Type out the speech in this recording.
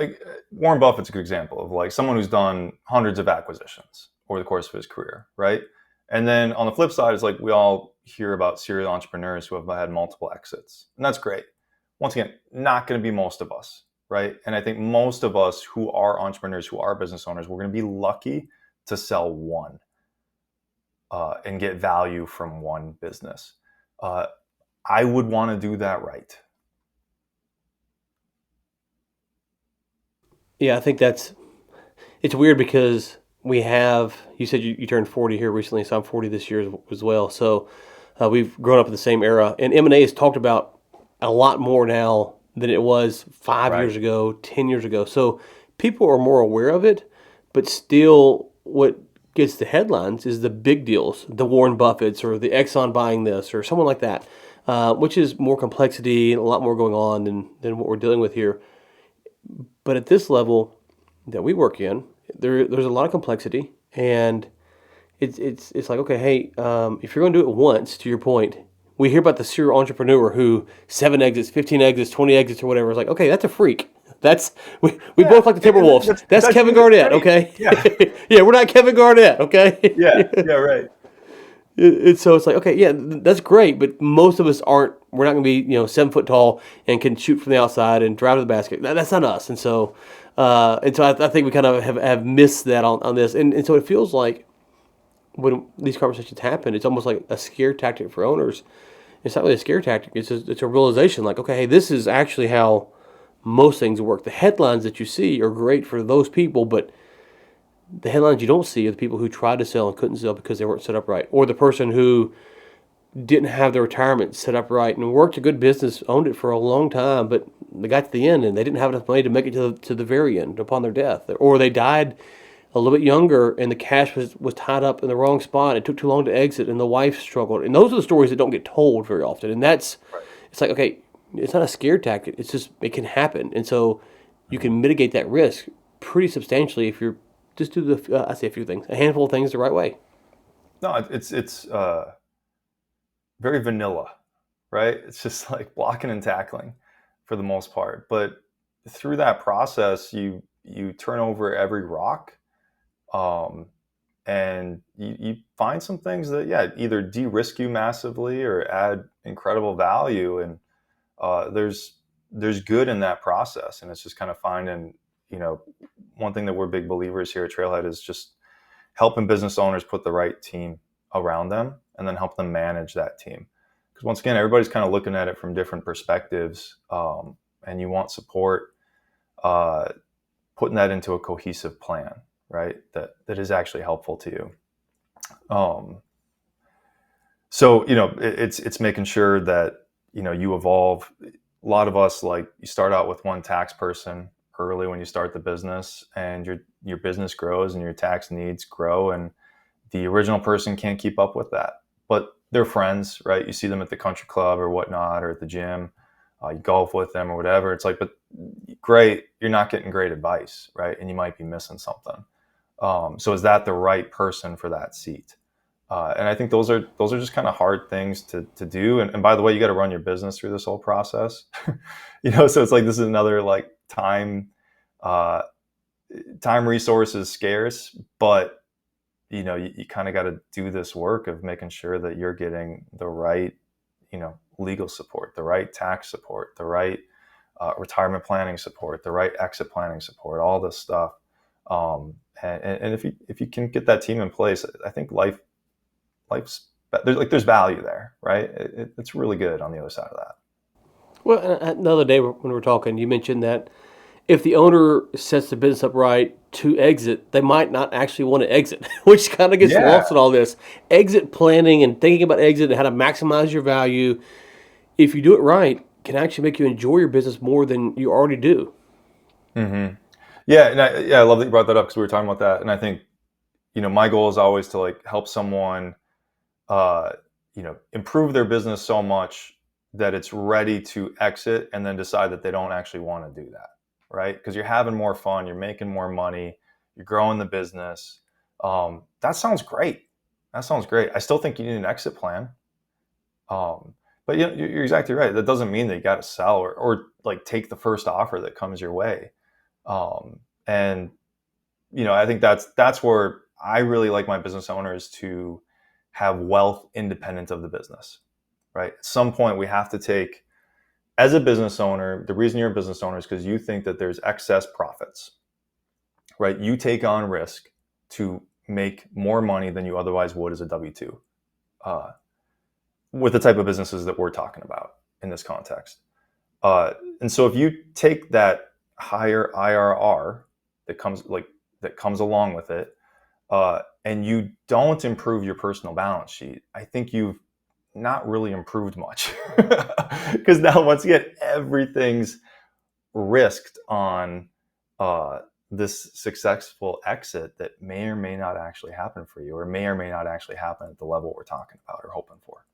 like Warren Buffett's a good example of like someone who's done hundreds of acquisitions over the course of his career, right? And then on the flip side, it's like we all hear about serial entrepreneurs who have had multiple exits, and that's great. Once again, not going to be most of us, right? And I think most of us who are entrepreneurs, who are business owners, we're going to be lucky to sell one and get value from one business. Uh, I would want to do that right. Yeah, I think it's weird because you said you turned 40 here recently, so I'm 40 this year as well. So we've grown up in the same era, and M&A is talked about a lot more now than it was 5 years Right. ago, 10 years ago. So people are more aware of it, but still, what gets the headlines is the big deals, the Warren Buffetts or the Exxon buying this or someone like that, which is more complexity and a lot more going on than what we're dealing with here. But at this level that we work in, there's a lot of complexity, and it's like, okay, hey, if you're going to do it once, to your point, we hear about the serial entrepreneur who 7 exits, 15 exits, 20 exits, or whatever. It's like, okay, that's a freak. We Yeah, both like the Timberwolves. That's that's Kevin really Garnett, great. okay? Yeah, Yeah, we're not Kevin Garnett, okay? yeah, yeah, right. So it's like, okay, yeah, that's great, but most of us aren't. We're not going to be 7 foot tall and can shoot from the outside and drive to the basket. That's not us. And so I think we kind of have missed that on this, and so it feels like when these conversations happen, it's almost like a scare tactic for owners. It's not really a scare tactic. It's a realization like, okay, hey, this is actually how most things work. The headlines that you see are great for those people, but the headlines you don't see are the people who tried to sell and couldn't sell because they weren't set up right, or the person who didn't have their retirement set up right and worked a good business, owned it for a long time, but they got to the end and they didn't have enough money to make it to the very end upon their death, or they died a little bit younger and the cash was tied up in the wrong spot. It took too long to exit and the wife struggled. And those are the stories that don't get told very often. And Right. it's like, okay, it's not a scare tactic. It's just, it can happen. And so you can mitigate that risk pretty substantially if you're just do I say a few things, a handful of things the right way. No, it's very vanilla, right? It's just like blocking and tackling for the most part. But through that process, you turn over every rock, um, and you find some things that either de-risk you massively or add incredible value. And there's good in that process, and it's just kind of finding, you know, one thing that we're big believers here at Trailhead is just helping business owners put the right team around them and then help them manage that team. Because once again, everybody's kind of looking at it from different perspectives, and you want support uh, putting that into a cohesive plan, right? That is actually helpful to you. Um, so it's making sure that you evolve. A lot of us, like, you start out with one tax person early when you start the business, and your business grows and your tax needs grow, and the original person can't keep up with that. But they're friends, right? You see them at the country club or whatnot, or at the gym, you golf with them or whatever. It's like, but great, you're not getting great advice, right? And you might be missing something. So is that the right person for that seat? And I think those are just kind of hard things to do. And by the way, you got to run your business through this whole process. So it's like this is another, like, uh, time resources scarce, but you kind of got to do this work of making sure that you're getting the right legal support, the right tax support, the right retirement planning support, the right exit planning support, all this stuff. And if you can get that team in place, I think life's there's value there, right? It's really good on the other side of that. Well, another day when we were talking, you mentioned that if the owner sets the business up right to exit, they might not actually want to exit, which kind of gets Yeah. lost in all this exit planning and thinking about exit and how to maximize your value. If you do it right, can actually make you enjoy your business more than you already do. hmm Yeah, and I love that you brought that up because we were talking about that, and I think my goal is always to, like, help someone uh, improve their business so much that it's ready to exit and then decide that they don't actually want to do that, right? Because you're having more fun, you're making more money, you're growing the business. That sounds great. That sounds great. I still think you need an exit plan. But you're exactly right. That doesn't mean that you got to sell or like take the first offer that comes your way. And I think that's where I really like my business owners to have wealth independent of the business, right? At some point, we have to take, as a business owner, the reason you're a business owner is because you think that there's excess profits, right? You take on risk to make more money than you otherwise would as a W-2, uh, with the type of businesses that we're talking about in this context. And so if you take that higher IRR that comes along with it, and you don't improve your personal balance sheet, I think you've not really improved much. Because now, once again, everything's risked on this successful exit that may or may not actually happen for you, or may not actually happen at the level we're talking about or hoping for.